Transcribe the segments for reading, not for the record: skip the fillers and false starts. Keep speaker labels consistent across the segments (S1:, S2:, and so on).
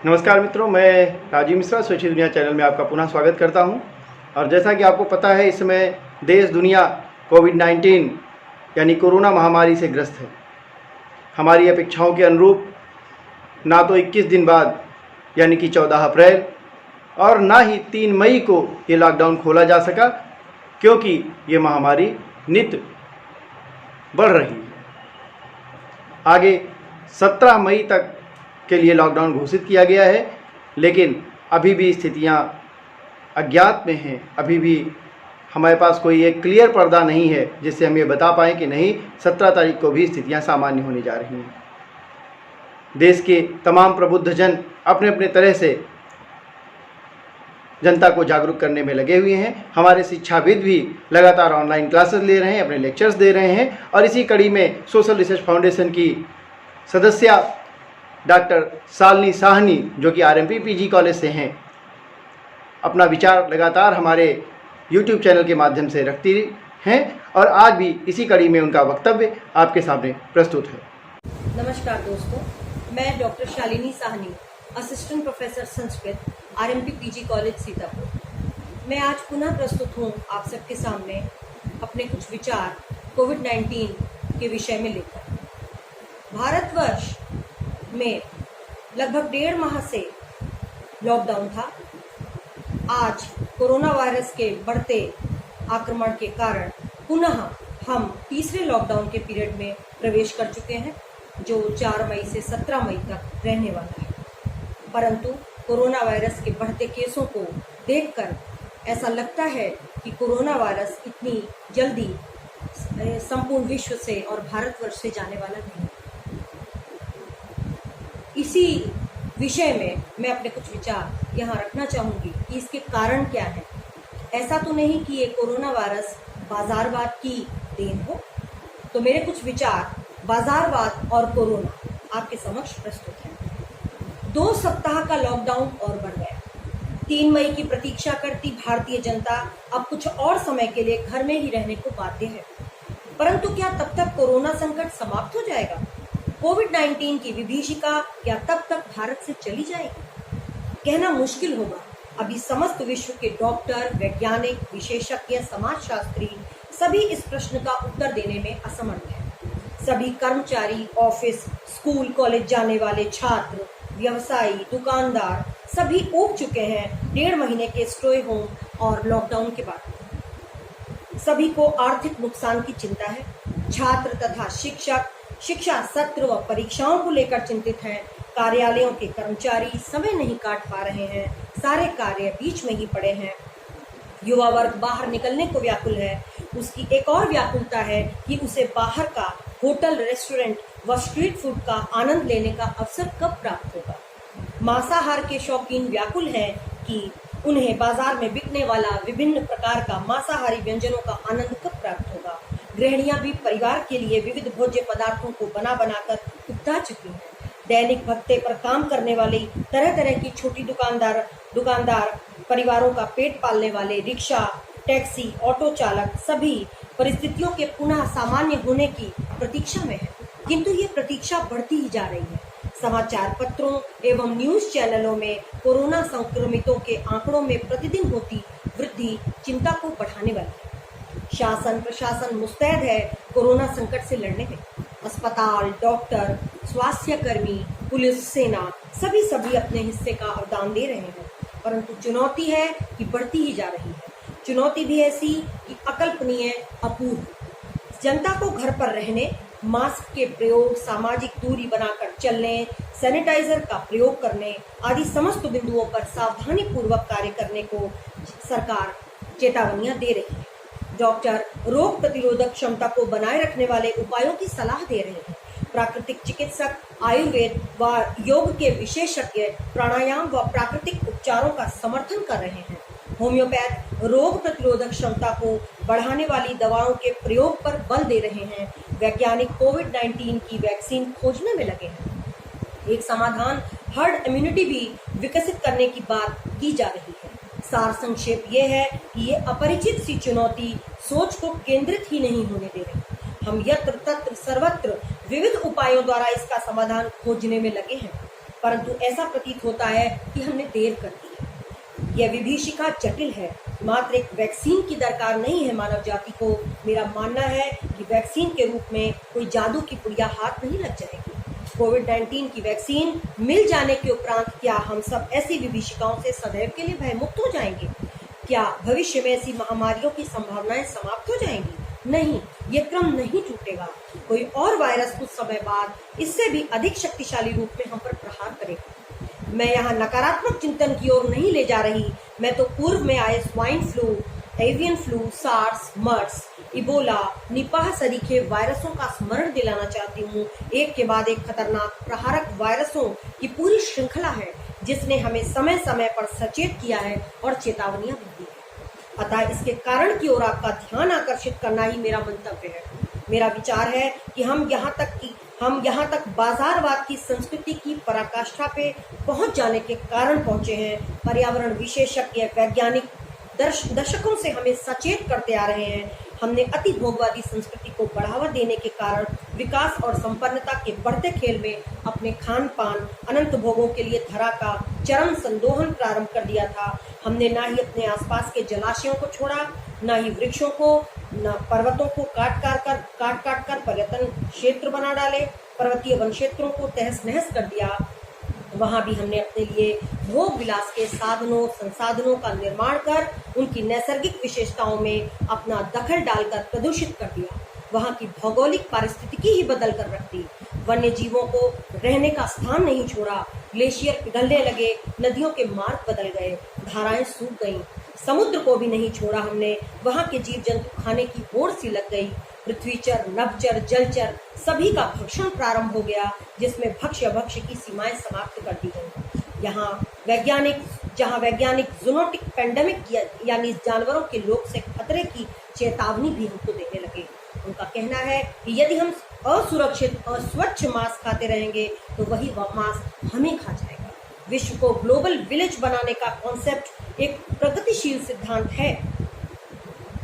S1: नमस्कार मित्रों, मैं राजीव मिश्रा सोशल दुनिया चैनल में आपका पुनः स्वागत करता हूं। और जैसा कि आपको पता है, इस समय देश दुनिया कोविड-19 यानी कोरोना महामारी से ग्रस्त है। हमारी अपेक्षाओं के अनुरूप ना तो 21 दिन बाद यानी कि 14 अप्रैल और ना ही 3 मई को ये लॉकडाउन खोला जा सका, क्योंकि ये महामारी नित्य बढ़ रही है। आगे 17 मई तक के लिए लॉकडाउन घोषित किया गया है, लेकिन अभी भी स्थितियां अज्ञात में हैं। अभी भी हमारे पास कोई एक क्लियर पर्दा नहीं है जिससे हम ये बता पाएँ कि नहीं 17 तारीख को भी स्थितियां सामान्य होने जा रही हैं। देश के तमाम प्रबुद्ध जन अपने अपने तरह से जनता को जागरूक करने में लगे हुए हैं। हमारे शिक्षाविद भी लगातार ऑनलाइन क्लासेस ले रहे हैं, अपने लेक्चर्स दे रहे हैं। और इसी कड़ी में सोशल रिसर्च फाउंडेशन की सदस्या डॉक्टर शालिनी साहनी, जो कि आरएमपी पीजी कॉलेज से हैं, अपना विचार लगातार हमारे यूट्यूब चैनल के माध्यम से रखती हैं और आज भी इसी कड़ी में उनका वक्तव्य आपके सामने प्रस्तुत है।
S2: नमस्कार दोस्तों, मैं doctor Shalini Sahni, assistant professor Sanskrit, RMP PG college Sitapur. मैं आज पुनः प्रस्तुत हूँ आप सबके सामने अपने कुछ विचार कोविड-19 के विषय में लेकर। भारतवर्ष में लगभग 1.5 माह से लॉकडाउन था। आज कोरोना वायरस के बढ़ते आक्रमण के कारण पुनः हम तीसरे लॉकडाउन के पीरियड में प्रवेश कर चुके हैं, जो 4 मई से 17 मई तक रहने वाला है। परंतु कोरोना वायरस के बढ़ते केसों को देखकर ऐसा लगता है कि कोरोना वायरस इतनी जल्दी संपूर्ण विश्व से और भारतवर्ष से जाने वाला नहीं। इसी विषय में मैं अपने कुछ विचार यहाँ रखना चाहूँगी कि इसके कारण क्या है। ऐसा तो नहीं कि ये कोरोना वायरस बाजारवाद की देन हो, तो मेरे कुछ विचार बाजारवाद और कोरोना आपके समक्ष प्रस्तुत हैं। 2 सप्ताह का लॉकडाउन और बढ़ गया। 3 मई की प्रतीक्षा करती भारतीय जनता अब कुछ और समय के लिए घर में ही रहने को बाध्य है। परंतु क्या तब तक कोरोना संकट समाप्त हो जाएगा? कोविड-19 की विभीषिका क्या तब तक भारत से चली जाएगी? कहना मुश्किल होगा। अभी समस्त विश्व के डॉक्टर, वैज्ञानिक, विशेषज्ञ, समाजशास्त्री सभी इस प्रश्न का उत्तर देने में असमर्थ हैं। सभी कर्मचारी, ऑफिस, स्कूल, कॉलेज जाने वाले छात्र, व्यवसायी, दुकानदार सभी ऊब चुके हैं 1.5 महीने के स्टे होम और लॉकडाउन के बाद। सभी को आर्थिक नुकसान की चिंता है। छात्र तथा शिक्षा सत्र व परीक्षाओं को लेकर चिंतित हैं। कार्यालयों के कर्मचारी समय नहीं काट पा रहे हैं, सारे कार्य बीच में ही पड़े हैं। युवा वर्ग बाहर निकलने को व्याकुल है। उसकी एक और व्याकुलता है कि उसे बाहर का होटल, रेस्टोरेंट व स्ट्रीट फूड का आनंद लेने का अवसर कब प्राप्त होगा। मांसाहार के शौकीन व्याकुल हैं कि उन्हें बाजार में बिकने वाला विभिन्न प्रकार का मांसाहारी व्यंजनों का आनंद कब प्राप्त होगा। गृहिणियां भी परिवार के लिए विविध भोज्य पदार्थों को बनाकर उपता चुकी हैं। दैनिक भत्ते पर काम करने वाली तरह तरह की छोटी दुकानदार, परिवारों का पेट पालने वाले, रिक्शा, टैक्सी, ऑटो चालक सभी परिस्थितियों के पुनः सामान्य होने की प्रतीक्षा में है। किंतु ये प्रतीक्षा बढ़ती ही जा रही है। समाचार पत्रों एवं न्यूज चैनलों में कोरोना संक्रमितों के आंकड़ों में प्रतिदिन होती वृद्धि चिंता को बढ़ाने वाली है। शासन प्रशासन मुस्तैद है कोरोना संकट से लड़ने में। अस्पताल, डॉक्टर, स्वास्थ्य कर्मी, पुलिस, सेना सभी अपने हिस्से का अवदान दे रहे हैं। परंतु चुनौती है कि बढ़ती ही जा रही है। चुनौती भी ऐसी कि अकल्पनीय, अपूर्व। जनता को घर पर रहने, मास्क के प्रयोग, सामाजिक दूरी बनाकर चलने, सैनिटाइजर का प्रयोग करने आदि समस्त बिंदुओं पर सावधानी पूर्वक कार्य करने को सरकार चेतावनियां दे रही है। डॉक्टर रोग प्रतिरोधक क्षमता को बनाए रखने वाले उपायों की सलाह दे रहे हैं। प्राकृतिक चिकित्सक, आयुर्वेद व योग के विशेषज्ञ प्राणायाम व प्राकृतिक उपचारों का समर्थन कर रहे हैं। होम्योपैथ रोग प्रतिरोधक क्षमता को बढ़ाने वाली दवाओं के प्रयोग पर बल दे रहे हैं। वैज्ञानिक कोविड-19 की वैक्सीन खोजने में लगे हैं। एक समाधान हर्ड इम्यूनिटी भी विकसित करने की बात की जा रही है। सार संक्षेप ये है कि ये अपरिचित सी चुनौती सोच को केंद्रित ही नहीं होने दे रही। हम यत्र तत्र सर्वत्र विविध उपायों द्वारा इसका समाधान खोजने में लगे हैं, परंतु ऐसा प्रतीत होता है कि हमने देर कर दी है। यह विभीषिका जटिल है। मात्र एक वैक्सीन की दरकार नहीं है मानव जाति को। मेरा मानना है कि वैक्सीन के रूप में कोई जादू की पुड़िया हाथ नहीं लग जाएगी। कोविड-19 की वैक्सीन मिल जाने के उपरांत क्या हम सब ऐसी विभीषिकाओं से सदैव के लिए भयमुक्त हो जाएंगे? क्या भविष्य में ऐसी महामारियों की संभावनाएं समाप्त हो जाएंगी? नहीं, ये क्रम नहीं टूटेगा। कोई और वायरस कुछ समय बाद इससे भी अधिक शक्तिशाली रूप में हम पर प्रहार करेगा। मैं यहाँ नकारात्मक चिंतन की ओर नहीं ले जा रही। मैं तो पूर्व में आए swine flu, avian flu, SARS, MERS, Ebola, Nipah सरीखे वायरसों का स्मरण दिलाना चाहती हूँ। एक के बाद एक खतरनाक प्रहारक वायरसों की पूरी श्रृंखला है जिसने हमें समय समय पर सचेत किया है और चेतावनियां भी दी है। अतः इसके कारण की ओर आपका ध्यान आकर्षित करना ही मेरा मंतव्य है। मेरा विचार है कि हम यहाँ तक बाजारवाद की संस्कृति की पराकाष्ठा पे पहुंच जाने के कारण पहुंचे हैं। पर्यावरण विशेषज्ञ वैज्ञानिक दशकों से हमें सचेत करते आ रहे हैं। हमने अति भोगवादी संस्कृति को बढ़ावा देने के कारण विकास और संपन्नता के बढ़ते खेल में अपने खान पान अनंत भोगों के लिए धरा का चरम संदोहन प्रारंभ कर दिया था। हमने ना ही अपने आसपास के जलाशयों को छोड़ा, ना ही वृक्षों को, ना पर्वतों को काट कर पर्यटन क्षेत्र बना डाले, पर्वतीय वन क्षेत्रों को तहस नहस कर दिया। वहां भी हमने अपने लिए भोग विलास के साधनों संसाधनों का निर्माण कर उनकी नैसर्गिक विशेषताओं में अपना दखल डालकर प्रदूषित कर दिया। वहां की भौगोलिक पारिस्थितिकी ही बदल कर रख दी। वन्य जीवों को रहने का स्थान नहीं छोड़ा। ग्लेशियर पिघलने लगे, नदियों के मार्ग बदल गए, धाराएं सूख गईं। समुद्र को भी नहीं छोड़ा हमने। वहां के जीव जंतु खाने की होड़ सी लग गई। पृथ्वीचर, नभचर, जलचर सभी का भक्षण प्रारंभ हो गया, जिसमें भक्ष्य भक्ष्य की सीमाएं समाप्त कर दी गई। जहां वैज्ञानिक जूनोटिक पेंडेमिक यानी जानवरों के लोक से खतरे की चेतावनी भी हमको देने लगे। उनका कहना है कि यदि हम असुरक्षित और स्वच्छ मांस खाते रहेंगे तो वही मांस हमें खा जाएगा। विश्व को ग्लोबल विलेज बनाने का कॉन्सेप्ट एक प्रगतिशील सिद्धांत है।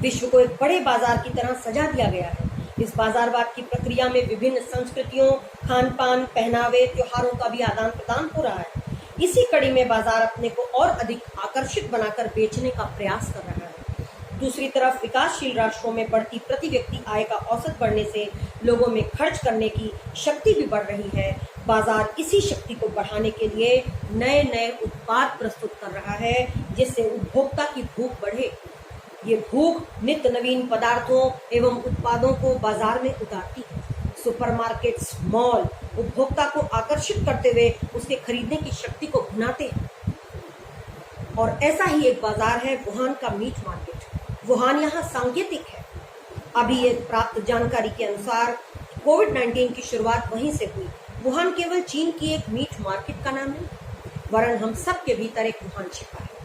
S2: विश्व को एक बड़े बाजार की तरह सजा दिया गया है। इस बाजारवाद की प्रक्रिया में विभिन्न संस्कृतियों, खान पान, पहनावे, त्योहारों का भी आदान प्रदान हो रहा है। इसी कड़ी में बाजार अपने को और अधिक आकर्षित बनाकर बेचने का प्रयास कर रहा है। दूसरी तरफ विकासशील राष्ट्रों में बढ़ती प्रति व्यक्ति आय का औसत बढ़ने से लोगों में खर्च करने की शक्ति भी बढ़ रही है। बाजार इसी शक्ति को बढ़ाने के लिए नए नए उत्पाद प्रस्तुत कर रहा है, जिससे उपभोक्ता की भूख बढ़े। ये भूख नित्य नवीन पदार्थों एवं उत्पादों को बाजार में उतारती है। सुपरमार्केट्स, मॉल उपभोक्ता को आकर्षित करते हुए उसके खरीदने की शक्ति को भुनाते हैं। और ऐसा ही एक बाजार है वुहान का मीट मार्केट। वुहान यहाँ सांकेतिक है। अभी एक प्राप्त जानकारी के अनुसार कोविड-19 की शुरुआत वहीं से हुई। वुहान केवल चीन की एक मीट मार्केट का नाम नहीं, वरन हम सब के भीतर एक वुहान छिपा है।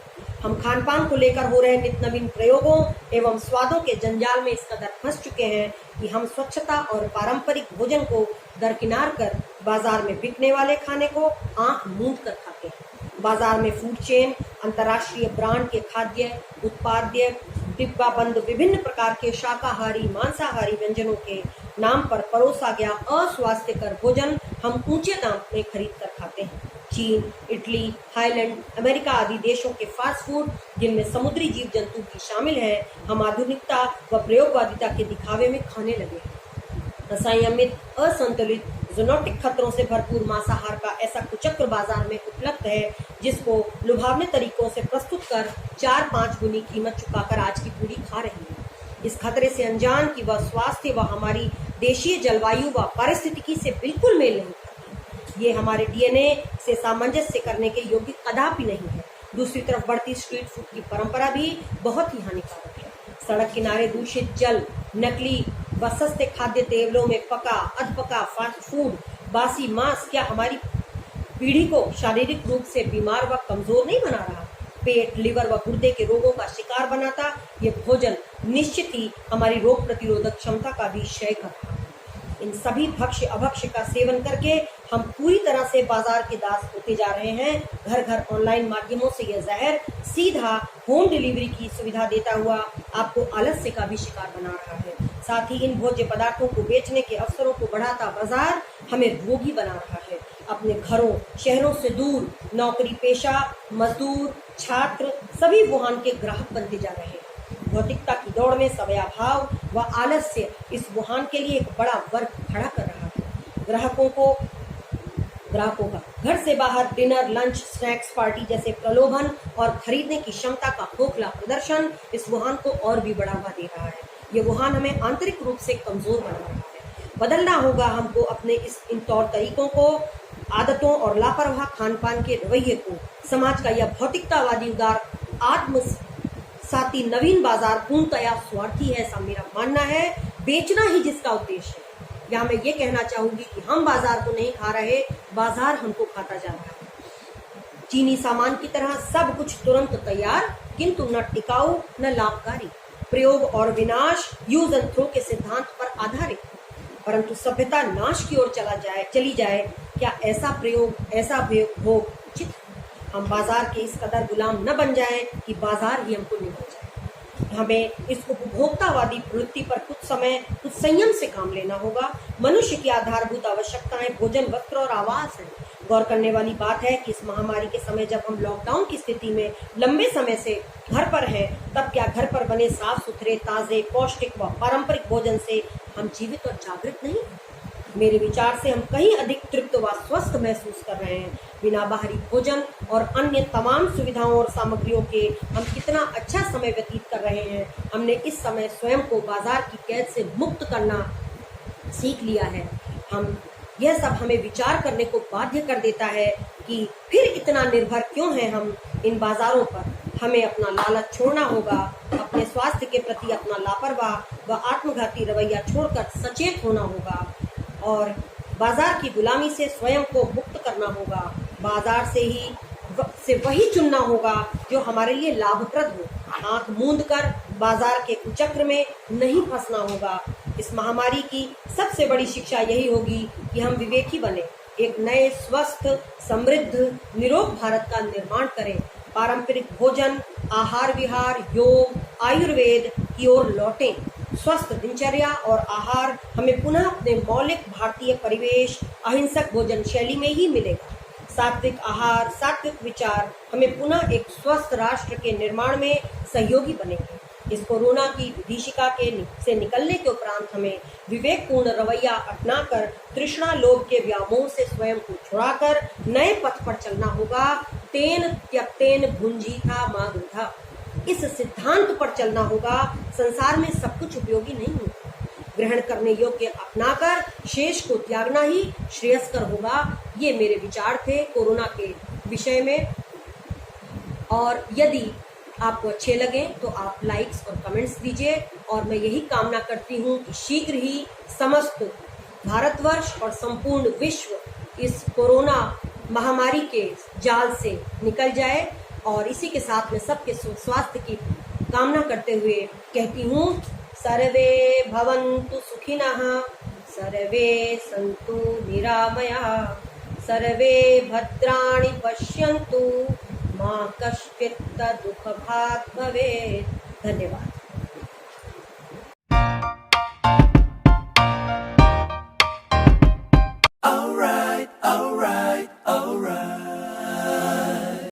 S2: हम खान पान को लेकर हो रहे नित्य नवीन प्रयोगों एवं स्वादों के जंजाल में इस कदर फंस चुके हैं कि हम स्वच्छता और पारंपरिक भोजन को दरकिनार कर बाजार में बिकने वाले खाने को आंख मूंद कर खाते हैं। बाजार में फूड चेन, अंतर्राष्ट्रीय ब्रांड के खाद्य उत्पाद्य, डिब्बाबंद विभिन्न प्रकार के शाकाहारी मांसाहारी व्यंजनों के नाम पर परोसा गया अस्वास्थ्यकर भोजन हम ऊंचे दाम में खरीद कर खाते हैं। चीन, इटली, थाईलैंड, अमेरिका आदि देशों के फास्ट फूड, जिनमें समुद्री जीव जंतु भी शामिल हैं, हम आधुनिकता व प्रयोगवादिता के दिखावे में खाने लगे हैं। असंयमित, असंतुलित, जूनोटिक खतरों से भरपूर मांसाहार का ऐसा कुचक्र बाजार में उपलब्ध है, जिसको लुभावने तरीकों से प्रस्तुत कर 4-5 गुनी कीमत चुकाकर आज की पीढ़ी खा रही है। इस खतरे से अनजान कि वह स्वास्थ्य व हमारी देशीय जलवायु व पारिस्थितिकी से बिल्कुल मेल नहीं खाती। ये हमारे डीएनए से सामंजस्य करने के योग्य कदापि नहीं है। दूसरी तरफ बढ़ती स्ट्रीट फूड की परंपरा भी बहुत ही हानिकारक है। सड़क किनारे दूषित जल, नकली व सस्ते खाद्य तेलों में पका अधपका फास्ट फूड, बासी मांस क्या हमारी पीढ़ी को शारीरिक रूप से बीमार व कमजोर नहीं बना रहा? पेट, लिवर व गुर्दे के रोगों का शिकार बनाता ये भोजन निश्चित ही हमारी रोग प्रतिरोधक क्षमता का भी क्षय कर रहा है। इन सभी भक्ष्य अभक्ष्य का सेवन करके हम पूरी तरह से बाजार के दास होते जा रहे हैं। घर घर ऑनलाइन माध्यमों से यह जहर सीधा होम डिलीवरी की सुविधा देता हुआ आपको आलस्य का भी शिकार बना रहा है। साथ ही इन भोज्य पदार्थों को बेचने के अवसरों को बढ़ाता बाजार हमें रोगी बना रहा है। अपने घरों शहरों से दूर नौकरी पेशा मजदूर छात्र सभी वुहान के ग्राहक बनते जा रहे हैं। भौतिकता की दौड़ में समयाभाव व आलस्य इस वुहान के लिए एक बड़ा वर्ग खड़ा कर रहा है। ग्राहकों का घर से बाहर डिनर लंच स्नैक्स पार्टी जैसे प्रलोभन और खरीदने की क्षमता का खोखला प्रदर्शन इस वुहान को और भी बढ़ावा दे रहा है। ये वुहान हमें आंतरिक रूप से कमजोर बना रहा है। बदलना होगा हमको अपने इन तौर तरीकों को, आदतों और लापरवाह खान पान के रवैये को। समाज का यह भौतिकतावादी उदार आत्मसाती नवीन बाजार पूर्णतया स्वार्थी है, ऐसा मेरा मानना है। बेचना ही जिसका उद्देश्य है। यहाँ मैं ये कहना चाहूंगी कि हम बाजार को नहीं खा रहे, बाजार हमको खाता जा रहा है। चीनी सामान की तरह सब कुछ तुरंत तैयार, किंतु न टिकाऊ न लाभकारी, प्रयोग और विनाश यूज एंड थ्रो के सिद्धांत पर आधारित। परंतु सभ्यता नाश की ओर चली जाए, क्या ऐसा प्रयोग ऐसा भोग उचित है? हम बाजार के इस कदर गुलाम न बन जाएं कि बाजार ही हमको निगल जाए। हमें इस उपभोक्तावादी प्रवृत्ति पर कुछ संयम से काम लेना होगा। मनुष्य की आधारभूत आवश्यकताएं भोजन वस्त्र और आवास है। गौर करने वाली बात है कि इस महामारी के समय जब हम लॉकडाउन की स्थिति में लंबे समय से घर पर हैं, तब क्या घर पर बने साफ सुथरे ताजे पौष्टिक व पारंपरिक भोजन से हम जीवित और जागृत नहीं? मेरे विचार से हम कहीं अधिक तृप्त व स्वस्थ महसूस कर रहे हैं। बिना बाहरी भोजन और अन्य तमाम सुविधाओं और सामग्रियों के हम कितना अच्छा समय व्यतीत कर रहे हैं। हमने इस समय स्वयं को बाजार की कैद से मुक्त करना सीख लिया है। यह सब हमें विचार करने को बाध्य कर देता है कि फिर इतना निर्भर क्यों हैं हम इन बाजारों पर। हमें अपना लालच छोड़ना होगा, अपने स्वास्थ्य के प्रति अपना लापरवाह व आत्मघाती रवैया छोड़कर सचेत होना होगा और बाजार की गुलामी से स्वयं को मुक्त करना होगा। बाजार से वही चुनना होगा जो हमारे लिए लाभप्रद हो। आंख मूंद कर बाजार के कुचक्र में नहीं फंसना होगा। इस महामारी की सबसे बड़ी शिक्षा यही होगी कि हम विवेकी बने, एक नए स्वस्थ समृद्ध निरोग भारत का निर्माण करें। पारंपरिक भोजन आहार विहार योग आयुर्वेद की ओर लौटें। स्वस्थ दिनचर्या और आहार हमें पुनः अपने मौलिक भारतीय परिवेश अहिंसक भोजन शैली में ही मिलेगा। सात्विक आहार सात्विक विचार हमें पुनः एक स्वस्थ राष्ट्र के निर्माण में सहयोगी बनेंगे। इस कोरोना की विभीषिका से निकलने के उपरांत हमें विवेकपूर्ण रवैया अपनाकर तृष्णा लोभ के व्यामोह से स्वयं को छुड़ाकर नए पथ पर चलना होगा। तेन त्यक्तेन भुंजीथा मा गृहा, इस सिद्धांत पर चलना होगा। संसार में सब कुछ उपयोगी नहीं होता, ग्रहण करने योग्य अपनाकर शेष को त्यागना ही श्रेयस्कर होगा। ये मेरे विचार थे कोरोना के विषय में। और यदि आपको अच्छे लगे तो आप लाइक्स और कमेंट्स दीजिए। और मैं यही कामना करती हूँ कि शीघ्र ही समस्त भारतवर्ष और संपूर्ण विश्व इस कोरोना महामारी के जाल से निकल जाए। और इसी के साथ मैं सबके स्वास्थ्य की कामना करते हुए कहती हूँ, सर्वे भवन्तु सुखिनः, सर्वे सन्तु निरामयाः, सर्वे भद्राणि पश्यन्तु, मा कश्चित् दुःखभाग् भवेत्। धन्यवाद।